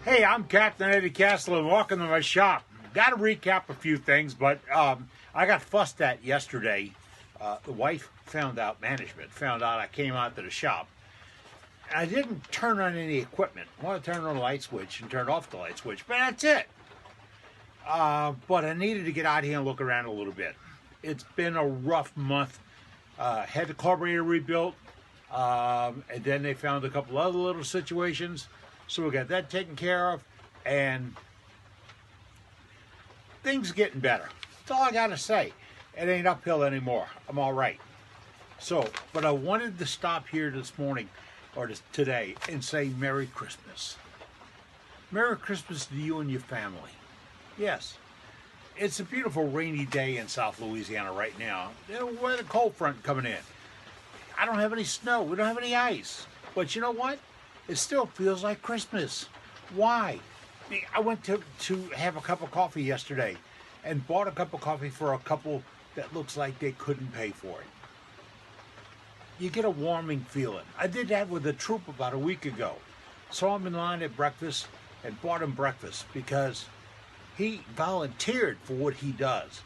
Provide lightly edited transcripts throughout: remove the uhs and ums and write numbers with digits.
Hey, I'm Captain Eddie Castle and welcome to my shop. Got to recap a few things, but I got fussed at yesterday. The wife found out, management found out I came out to the shop. I didn't turn on any equipment. I want to turn on the light switch and turn off the light switch, but that's it. But I needed to get out here and look around a little bit. It's been a rough month. Had the carburetor rebuilt, and then they found a couple other little situations. So we got that taken care of, and things are getting better. That's all I got to say. It ain't uphill anymore. I'm all right. So, but I wanted to stop here this morning, or today, and say Merry Christmas. Merry Christmas to you and your family. Yes, it's a beautiful rainy day in South Louisiana right now. With a cold front coming in. I don't have any snow. We don't have any ice. But you know what? It still feels like Christmas. Why? I went to have a cup of coffee yesterday and bought a cup of coffee for a couple that looks like they couldn't pay for it. You get a warming feeling. I did that with a troop about a week ago. Saw him in line at breakfast and bought him breakfast because he volunteered for what he does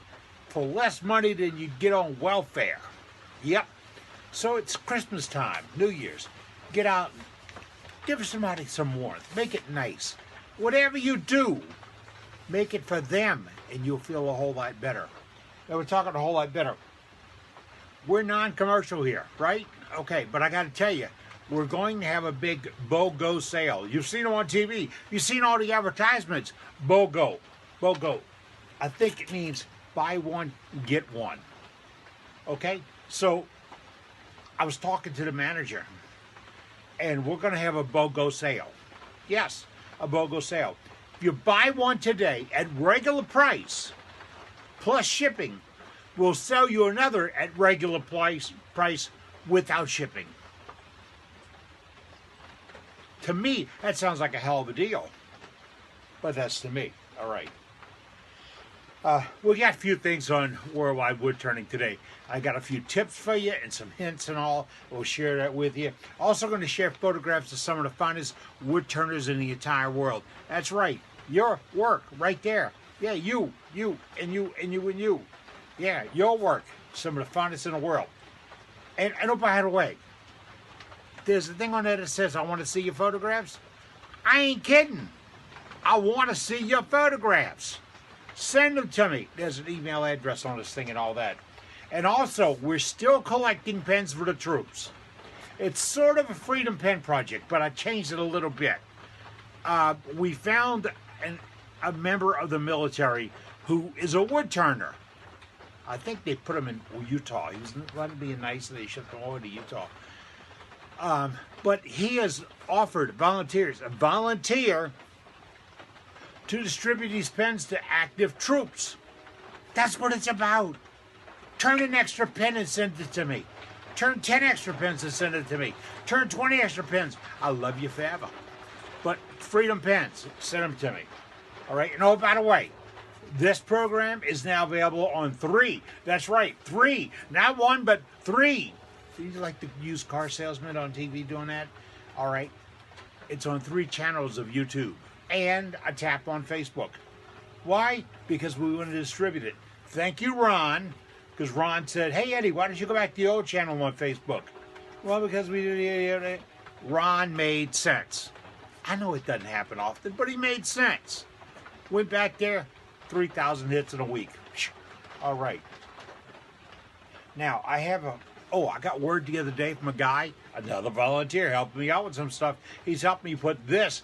for less money than you'd get on welfare. Yep. So it's Christmas time, New Year's. Get out and give somebody some warmth. Make it nice. Whatever you do, make it for them, and you'll feel a whole lot better. Now, we're talking a whole lot better. We're non-commercial here, right? Okay, but I got to tell you, we're going to have a big BOGO sale. You've seen them on TV. You've seen all the advertisements. BOGO. BOGO. I think it means buy one, get one. Okay? So, I was talking to the manager, and we're going to have a BOGO sale. Yes, a BOGO sale. If you buy one today at regular price, plus shipping, we'll sell you another at regular price without shipping. To me, that sounds like a hell of a deal. But that's to me. All right. We got a few things on worldwide wood turning today. I got a few tips for you and some hints and all. We'll share that with you. Also going to share photographs of some of the finest wood turners in the entire world. That's right. Your work right there. Yeah, you. Yeah, your work. Some of the finest in the world. And oh, by the way, there's a thing on there that says, I want to see your photographs. I ain't kidding. I want to see your photographs. Send them to me. There's an email address on this thing and all that. And also, we're still collecting pens for the troops. It's sort of a freedom pen project, but I changed it a little bit. We found a member of the military who is a wood turner. I think they put him in Utah. He was being nice, and they shipped him over to Utah. But he has offered a volunteer to distribute these pens to active troops. That's what it's about. Turn an extra pen and send it to me. Turn 10 extra pens and send it to me. Turn 20 extra pens. I'll love you forever. But freedom pens, send them to me. All right. And oh, by the way, this program is now available on 3. That's right, 3. Not 1, but 3. Do you like the used car salesman on TV doing that? All right. It's on 3 channels of YouTube and a tap on Facebook. Why? Because we want to distribute it. Thank you, Ron. Because Ron said, hey, Eddie, why don't you go back to the old channel on Facebook? Well, because Ron made sense. I know it doesn't happen often, but he made sense. Went back there, 3,000 hits in a week. All right. Now, I got word the other day from a guy, another volunteer, helping me out with some stuff. He's helped me put this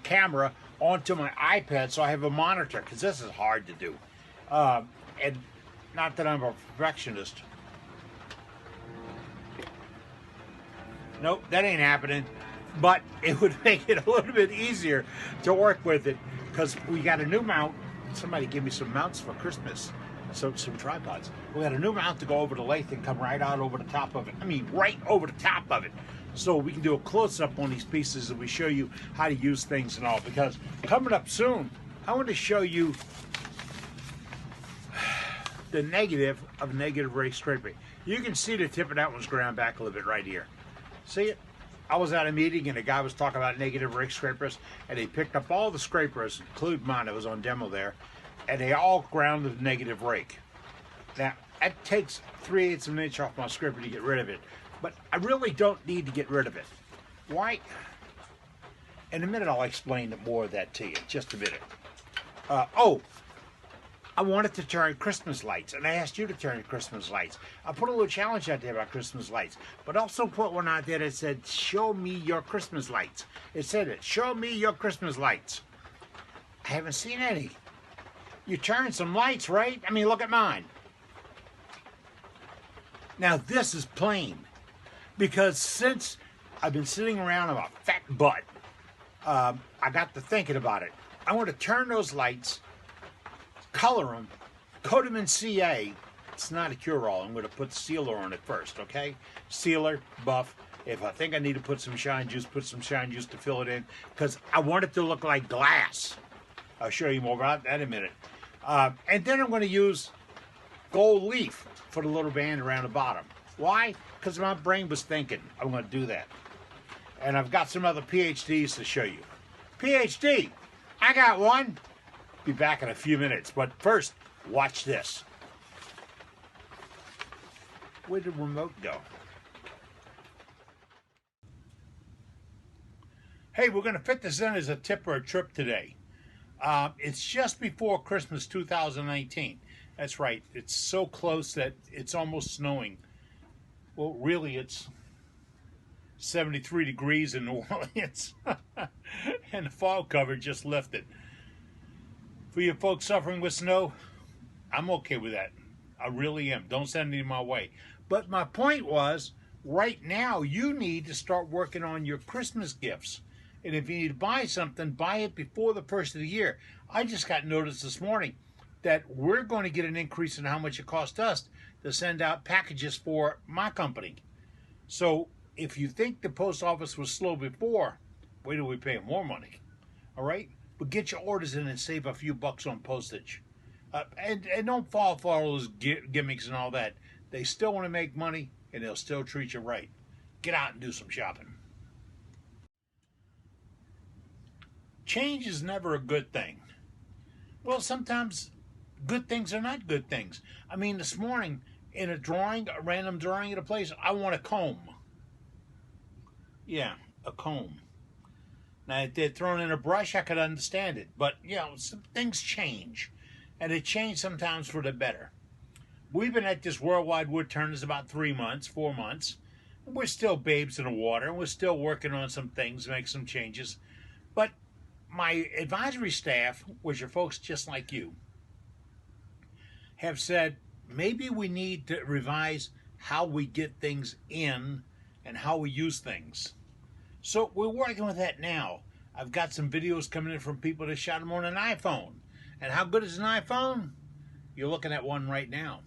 camera onto my iPad so I have a monitor, because this is hard to do. And not that I'm a perfectionist. Nope, that ain't happening. But it would make it a little bit easier to work with it, because we got a new mount. Somebody gave me some mounts for Christmas. So some tripods. We got a new mount to go over the lathe and come right out over the top of it. I mean, right over the top of it. So we can do a close-up on these pieces and we show you how to use things and all. Because coming up soon, I want to show you the negative of negative ray scraping. You can see the tip of that one's ground back a little bit right here. See it? I was at a meeting and a guy was talking about negative rake scrapers, and he picked up all the scrapers, including mine, that was on demo there, and they all ground the negative rake. Now, that takes 3/8 of an inch off my scraper to get rid of it, but I really don't need to get rid of it. Why? In a minute, I'll explain more of that to you. Just a minute. I wanted to turn Christmas lights, and I asked you to turn Christmas lights. I put a little challenge out there about Christmas lights, but also put one out there that said, show me your Christmas lights. It said it, show me your Christmas lights. I haven't seen any. You turned some lights, right? I mean, look at mine. Now, this is plain, because since I've been sitting around on a fat butt, I got to thinking about it. I want to turn those lights, color them, coat them in CA. It's not a cure-all. I'm going to put sealer on it first, okay? Sealer, buff. If I think I need to put some shine juice, put some shine juice to fill it in, because I want it to look like glass. I'll show you more about that in a minute. And then I'm going to use gold leaf for the little band around the bottom. Why? Because my brain was thinking I'm going to do that. And I've got some other PhDs to show you. PhD, I got one. Be back in a few minutes, but first, watch this. Where did the remote go? Hey, we're going to fit this in as a tip or a trip today. It's just before Christmas 2019. That's right. It's so close that it's almost snowing. Well, really, it's 73 degrees in New Orleans. And the fog cover just lifted. For you folks suffering with snow, I'm okay with that. I really am. Don't send any my way. But my point was, right now, you need to start working on your Christmas gifts. And if you need to buy something, buy it before the first of the year. I just got notice this morning that we're going to get an increase in how much it costs us to send out packages for my company. So if you think the post office was slow before, wait till we pay more money. All right? But get your orders in and save a few bucks on postage. And don't fall for all those gimmicks and all that. They still want to make money, and they'll still treat you right. Get out and do some shopping. Change is never a good thing. Well, sometimes good things are not good things. I mean, this morning, in a random drawing at a place, I want a comb. Yeah, a comb. Now, if they'd thrown in a brush, I could understand it. But, you know, some things change. And they change sometimes for the better. We've been at this Worldwide Wood Turners about 4 months. We're still babes in the water. And we're still working on some things, make some changes. But my advisory staff, which are folks just like you, have said maybe we need to revise how we get things in and how we use things. So we're working with that now. I've got some videos coming in from people that shot them on an iPhone. And how good is an iPhone? You're looking at one right now.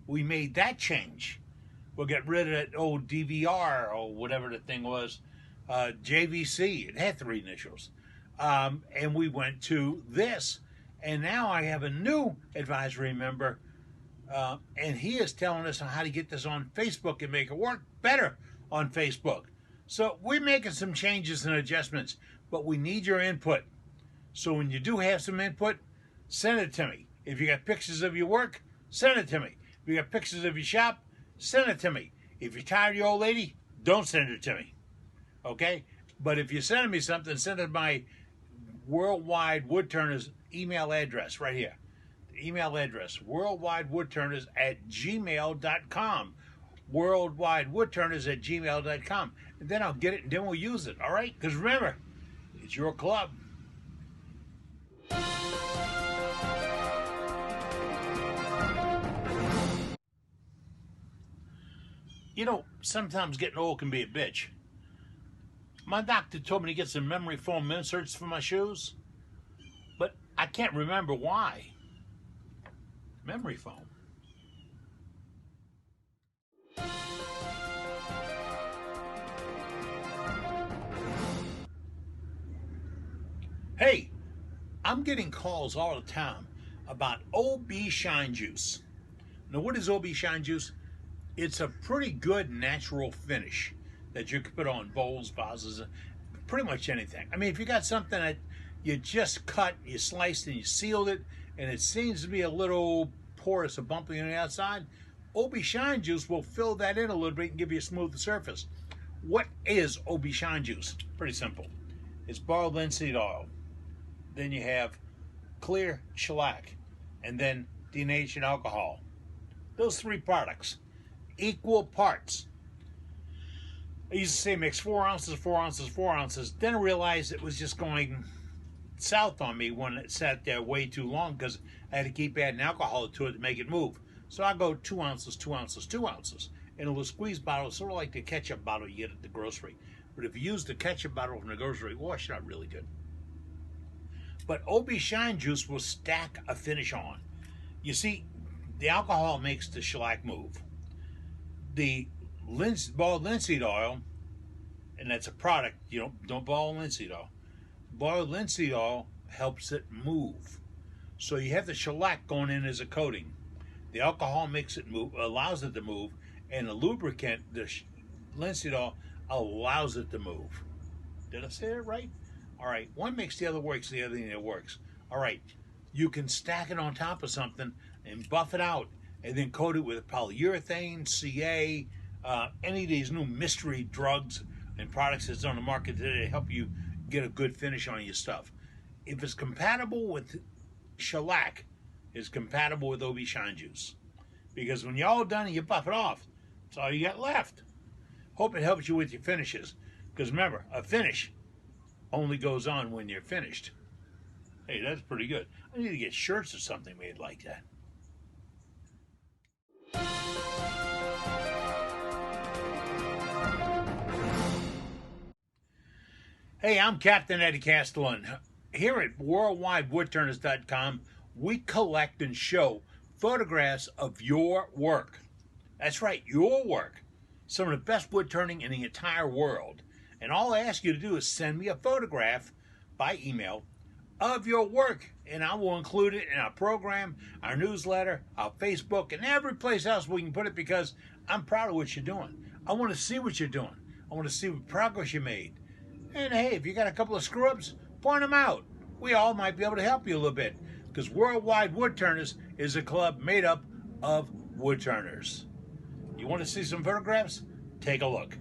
We made that change. We'll get rid of that old DVR or whatever the thing was, JVC. It had 3 initials. And we went to this. And now I have a new advisory member, and he is telling us how to get this on Facebook and make it work better on Facebook. So we're making some changes and adjustments, but we need your input. So when you do have some input, send it to me. If you got pictures of your work, send it to me. If you got pictures of your shop, send it to me. If you're tired of your old lady, don't send it to me. Okay? But if you're sending me something, send it to my Worldwide Wood Turners email address right here. The email address, worldwidewoodturners@gmail.com. worldwidewoodturners@gmail.com. And then I'll get it and then we'll use it, all right? Because remember, it's your club. You know, sometimes getting old can be a bitch. My doctor told me to get some memory foam inserts for my shoes, but I can't remember why. Memory foam. Hey, I'm getting calls all the time about OB Shine Juice. Now, what is OB Shine Juice? It's a pretty good natural finish. that you could put on bowls, vases, pretty much anything. I mean, if you got something that you just cut, you sliced, and you sealed it, and it seems to be a little porous or bumpy on the outside, OB Shine Juice will fill that in a little bit and give you a smoother surface. What is OB Shine Juice? Pretty simple. It's boiled linseed oil. Then you have clear shellac, and then denatured alcohol. Those three products, equal parts. I used to say mix 4 ounces, 4 ounces, 4 ounces. Then I realized it was just going south on me when it sat there way too long because I had to keep adding alcohol to it to make it move. So I go 2 ounces, 2 ounces, 2 ounces. In a little squeeze bottle, sort of like the ketchup bottle you get at the grocery. But if you use the ketchup bottle from the grocery, wash it out really good. But OB Shine Juice will stack a finish on. You see, the alcohol makes the shellac move. The boiled linseed oil, and that's a product, don't boil linseed oil. Boiled linseed oil helps it move. So you have the shellac going in as a coating. The alcohol makes it move, allows it to move, and the lubricant, the linseed oil, allows it to move. Did I say that right? All right, one makes the other works, the other thing that works. All right, you can stack it on top of something and buff it out and then coat it with polyurethane, CA, any of these new mystery drugs and products that's on the market today to help you get a good finish on your stuff. If it's compatible with shellac, it's compatible with OB Shine Juice. Because when you're all done and you buff it off, that's all you got left. Hope it helps you with your finishes. Because remember, a finish only goes on when you're finished. Hey, that's pretty good. I need to get shirts or something made like that. Hey, I'm Captain Eddie Castellan. Here at worldwidewoodturners.com, we collect and show photographs of your work. That's right, your work. Some of the best wood turning in the entire world. And all I ask you to do is send me a photograph by email of your work, and I will include it in our program, our newsletter, our Facebook, and every place else we can put it because I'm proud of what you're doing. I want to see what you're doing. I want to see what progress you made. And hey, if you got a couple of screw-ups, point them out. We all might be able to help you a little bit because Worldwide Woodturners is a club made up of woodturners. You want to see some photographs? Take a look.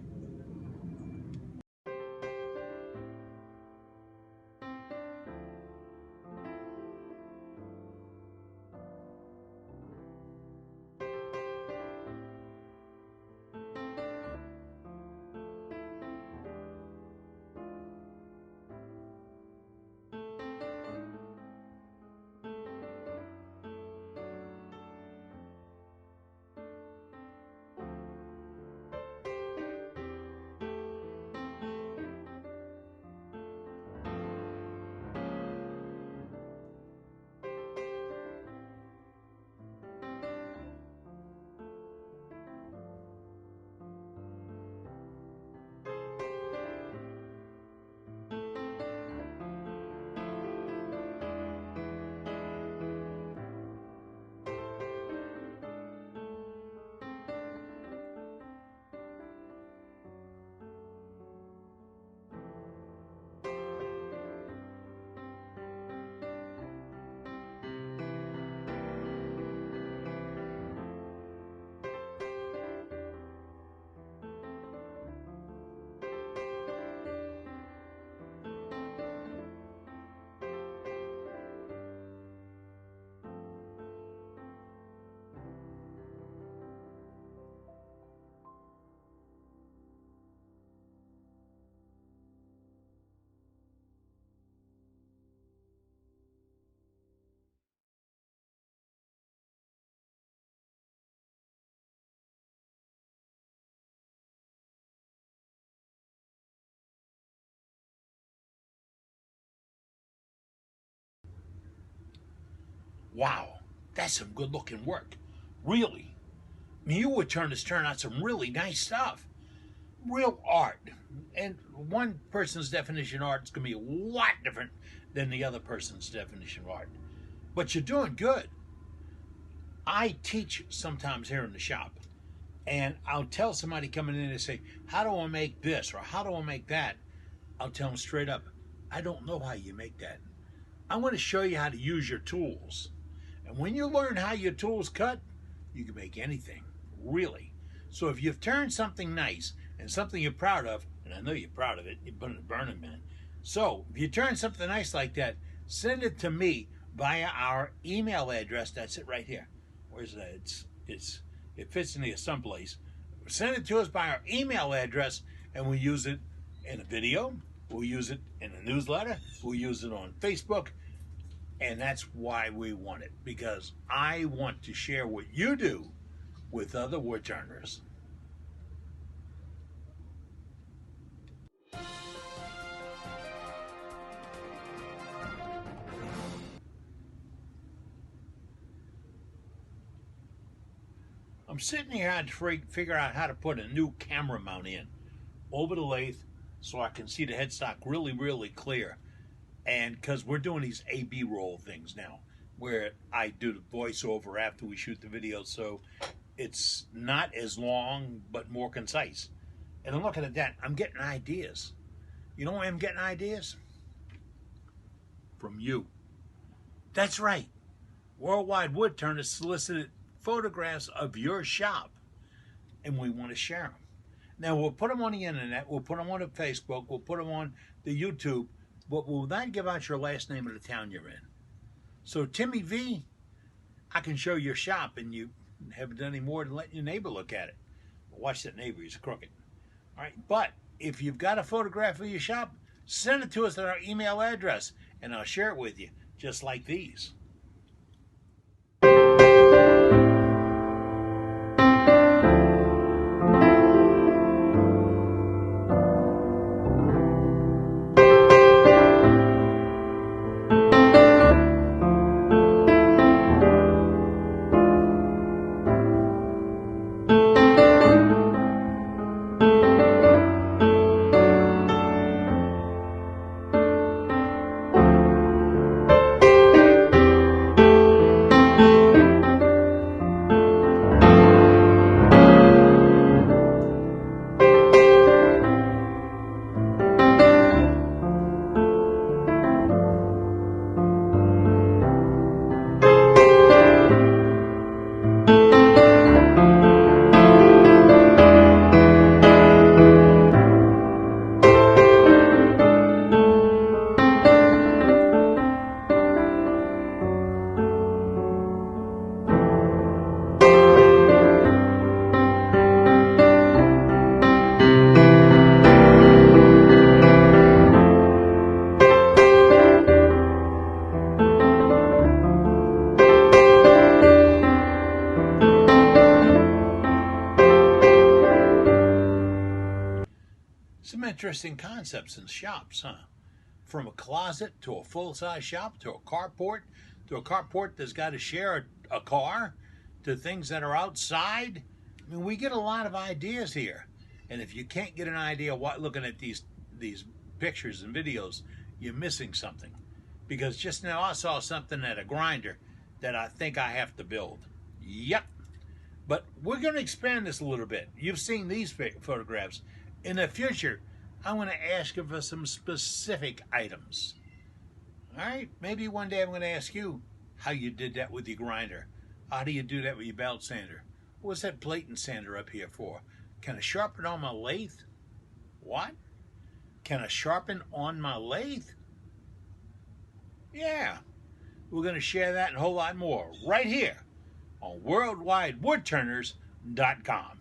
Wow, that's some good looking work. Really. I mean, you woodturners turn out some really nice stuff. Real art. And one person's definition of art is going to be a lot different than the other person's definition of art. But you're doing good. I teach sometimes here in the shop. and I'll tell somebody coming in and say, how do I make this or how do I make that? I'll tell them straight up, I don't know how you make that. I'm going to show you how to use your tools. And when you learn how your tools cut, you can make anything, really. So if you've turned something nice and something you're proud of, and I know you're proud of it, you're burning the Burning Man. So if you turn something nice like that, send it to me via our email address. That's it right here. Where's that? It fits in here someplace. Send it to us by our email address, and we'll use it in a video. We'll use it in a newsletter. We'll use it on Facebook. And that's why we want it, because I want to share what you do with other woodturners. I'm sitting here trying to figure out how to put a new camera mount in over the lathe so I can see the headstock really, really clear. And because we're doing these A/B roll things now, where I do the voiceover after we shoot the video, so it's not as long but more concise. And I'm looking at that, I'm getting ideas. You know why I'm getting ideas? From you. That's right. Worldwide Woodturners solicited photographs of your shop, and we want to share them. Now, we'll put them on the internet, we'll put them on the Facebook, we'll put them on the YouTube, but we'll not give out your last name of the town you're in. So, Timmy V, I can show your shop, and you haven't done any more than letting your neighbor look at it. Watch that neighbor, he's crooked. All right, but if you've got a photograph of your shop, send it to us at our email address, and I'll share it with you, just like these. Some interesting concepts in shops, huh? From a closet to a full-size shop to a carport that's got to share a car to things that are outside. I mean, we get a lot of ideas here. And if you can't get an idea looking at these pictures and videos, you're missing something. Because just now I saw something at a grinder that I think I have to build. Yep. But we're going to expand this a little bit. You've seen these photographs. In the future, I'm going to ask you for some specific items. All right? Maybe one day I'm going to ask you how you did that with your grinder. How do you do that with your belt sander? What's that plate and sander up here for? Can I sharpen on my lathe? What? Can I sharpen on my lathe? Yeah. We're going to share that and a whole lot more right here on worldwidewoodturners.com.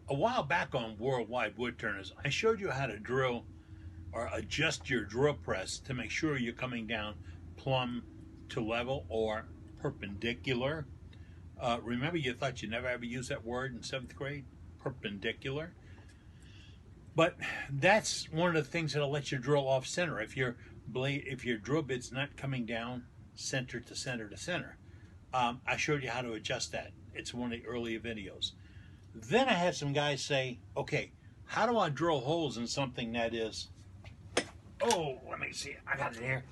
A while back on Worldwide Woodturners, I showed you how to drill or adjust your drill press to make sure you're coming down plumb to level or perpendicular. Remember, you thought you never ever used that word in 7th grade? Perpendicular. But that's one of the things that'll let you drill off center. If your drill bit's not coming down center to center to center. I showed you how to adjust that. It's one of the earlier videos. Then I had some guys say, okay, how do I drill holes in something that is, oh, let me see, I got it here,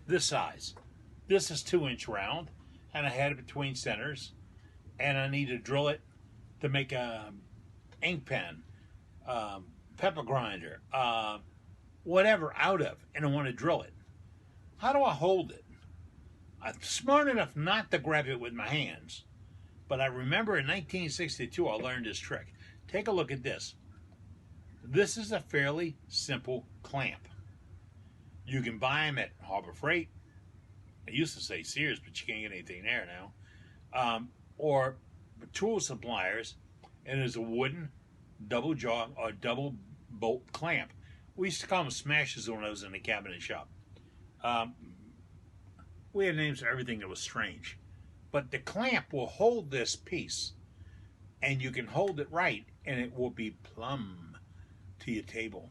this size. This is 2-inch round, and I had it between centers, and I need to drill it to make a ink pen, pepper grinder, whatever out of, and I want to drill it. How do I hold it? I'm smart enough not to grab it with my hands, but I remember in 1962 I learned this trick. Take a look at this. This is a fairly simple clamp. You can buy them at Harbor Freight. I used to say Sears, but you can't get anything there now. Or tool suppliers, and there's a wooden double jaw or double bolt clamp. We used to call them smashes when I was in the cabinet shop. We had names for everything that was strange. But the clamp will hold this piece, and you can hold it right, and it will be plumb to your table.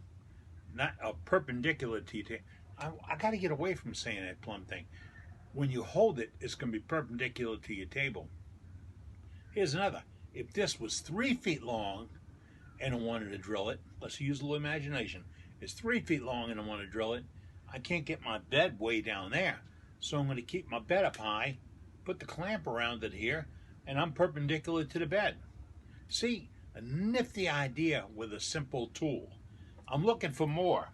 Not perpendicular to your table. I got to get away from saying that plumb thing. When you hold it, it's going to be perpendicular to your table. Here's another. If this was 3 feet long and I wanted to drill it, let's use a little imagination. It's 3 feet long and I want to drill it. I can't get my bed way down there. So I'm going to keep my bed up high, put the clamp around it here, and I'm perpendicular to the bed. See, a nifty idea with a simple tool. I'm looking for more.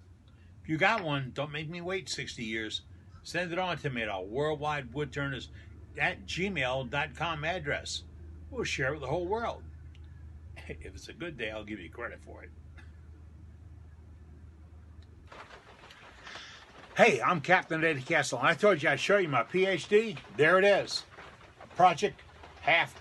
If you got one, don't make me wait 60 years. Send it on to me at our worldwidewoodturners@gmail.com address. We'll share it with the whole world. If it's a good day, I'll give you credit for it. Hey, I'm Captain Eddie Castle, and I told you I'd show you my PhD. There it is. Project half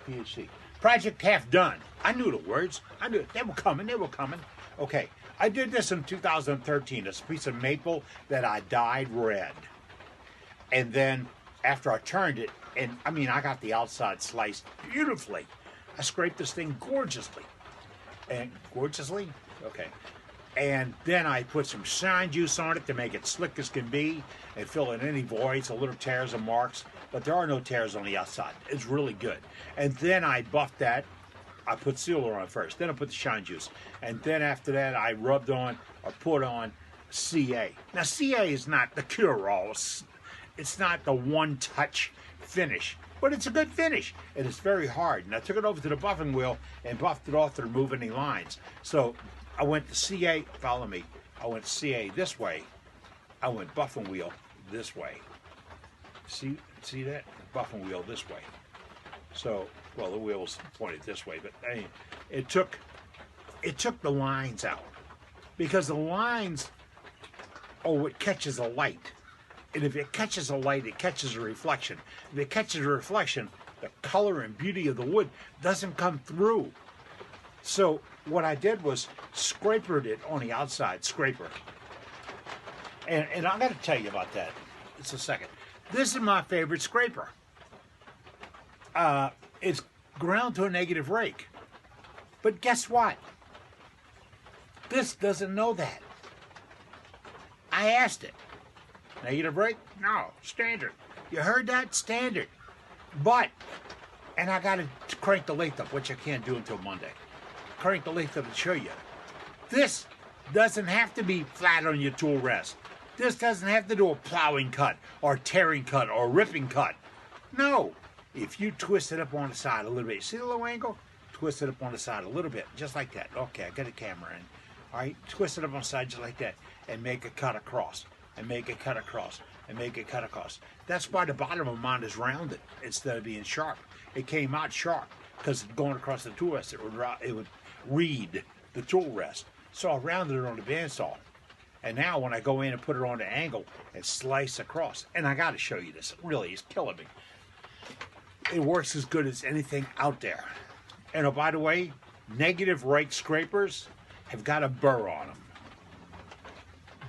PhD. Project half done. I knew the words. I knew it. They were coming. They were coming. Okay. I did this in 2013. It's a piece of maple that I dyed red. And then after I turned it, and I mean, I got the outside sliced beautifully. I scraped this thing gorgeously. And gorgeously? Okay. And then I put some shine juice on it to make it slick as can be and fill in any voids, a little tears and marks, but there are no tears on the outside. It's really good. And then I buffed that. I put sealer on first, then I put the shine juice. And then after that, I rubbed on or put on CA. Now, CA is not the cure-all. It's not the one-touch finish, but it's a good finish. And it's very hard. And I took it over to the buffing wheel and buffed it off to remove any lines. So I went to CA, follow me. I went CA this way. I went buffing wheel this way. See that? Buffing wheel this way. So, well, the wheel was pointed this way, but I mean, it took the lines out, because the lines are what catches a light. And if it catches a light, it catches a reflection. If it catches a reflection, the color and beauty of the wood doesn't come through. So what I did was scrapered it on the outside, scraper. And I got to tell you about that. It's a second. This is my favorite scraper. It's ground to a negative rake. But guess what? This doesn't know that. I asked it. Negative rake? No, standard. You heard that? Standard. But, and I got to crank the lathe up, which I can't do until Monday. Crank the lathe up and show you. This doesn't have to be flat on your tool rest. This doesn't have to do a plowing cut or tearing cut or ripping cut. No. If you twist it up on the side a little bit, see the low angle? Twist it up on the side a little bit, just like that. Okay, I got a camera in. All right, twist it up on the side just like that and make a cut across and make a cut across and make a cut across. That's why the bottom of mine is rounded instead of being sharp. It came out sharp because going across the tool rest, it would read the tool rest. So I rounded it on the bandsaw. And now when I go in and put it on the angle and slice across, and I got to show you this, really, it's killing me. It works as good as anything out there. And oh, by the way, negative rake scrapers have got a burr on them.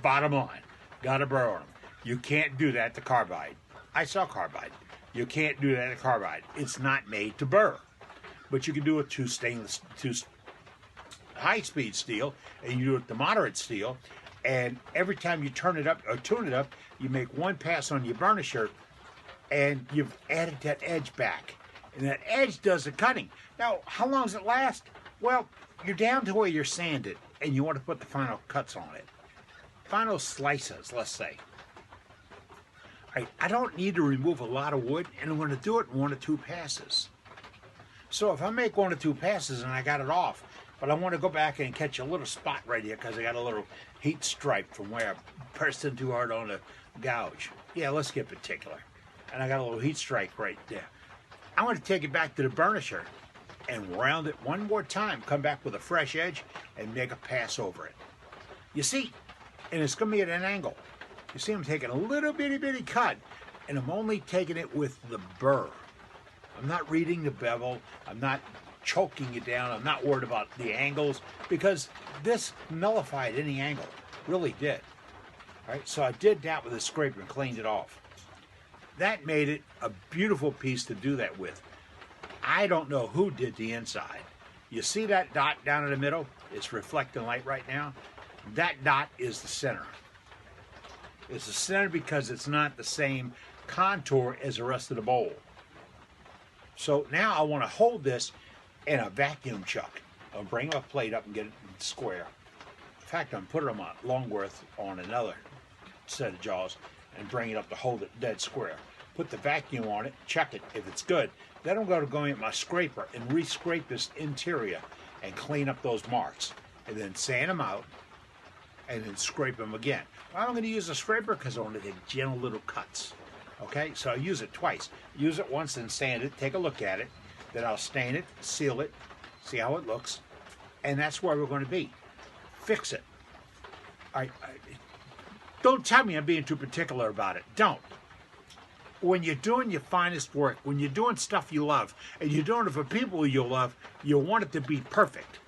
Bottom line, got a burr on them. You can't do that to carbide. I saw carbide. You can't do that to carbide. It's not made to burr. But you can do it to high-speed steel, and you do it to moderate steel. And every time you turn it up or tune it up, you make one pass on your burnisher, and you've added that edge back. And that edge does the cutting. Now, how long does it last? Well, you're down to where you're sanded, and you want to put the final cuts on it. Final slices, let's say. I don't need to remove a lot of wood, and I'm going to do it in 1 or 2 passes. So if I make 1 or 2 passes and I got it off, but I want to go back and catch a little spot right here because I got a little heat stripe from where I pressed in too hard on the gouge. Yeah, let's get particular. And I got a little heat strike right there. I want to take it back to the burnisher and round it 1 more time, come back with a fresh edge and make a pass over it. You see, and it's going to be at an angle. You see I'm taking a little bitty cut, and I'm only taking it with the burr. I'm not reading the bevel. I'm not choking it down. I'm not worried about the angles because this nullified any angle. Really did. All right, so I did that with a scraper and cleaned it off. That made it a beautiful piece to do that with. I don't know who did the inside. You see that dot down in the middle? It's reflecting light right now. That dot is the center. It's the center because it's not the same contour as the rest of the bowl. So now I want to hold this in a vacuum chuck. I'll bring my plate up and get it square. In fact, I'm putting them on Longworth on another set of jaws and bring it up to hold it dead square. Put the vacuum on it, check it if it's good. Then I'm going to go in with my scraper and re-scrape this interior and clean up those marks. And then sand them out and then scrape them again. Well, I'm going to use a scraper because I want to take gentle little cuts. Okay, so I use it twice. Use it once and sand it, take a look at it. Then I'll stain it, seal it, see how it looks. And that's where we're going to be. Fix it. Don't tell me I'm being too particular about it. Don't. When you're doing your finest work, when you're doing stuff you love, and you're doing it for people you love, you want it to be perfect.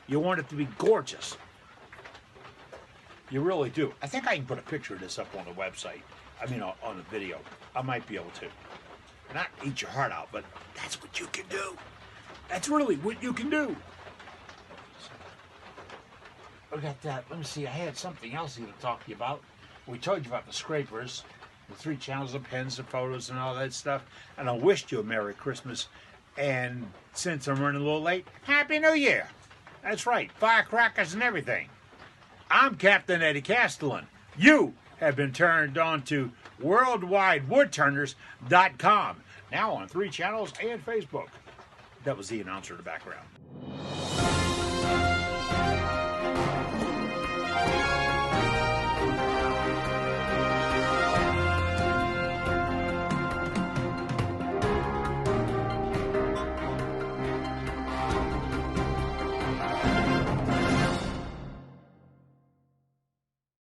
You want it to be gorgeous. You really do. I think I can put a picture of this up on the website. I mean, on the video. I might be able to. Not eat your heart out, but that's what you can do. That's really what you can do. I got that. Let me see. I had something else here to talk to you about. We told you about the scrapers, the 3 channels of pens and photos and all that stuff. And I wished you a Merry Christmas. And since I'm running a little late, Happy New Year. That's right. Firecrackers and everything. I'm Captain Eddie Castellan. You have been turned on to worldwidewoodturners.com. Now on 3 channels and Facebook. That was the announcer in the background.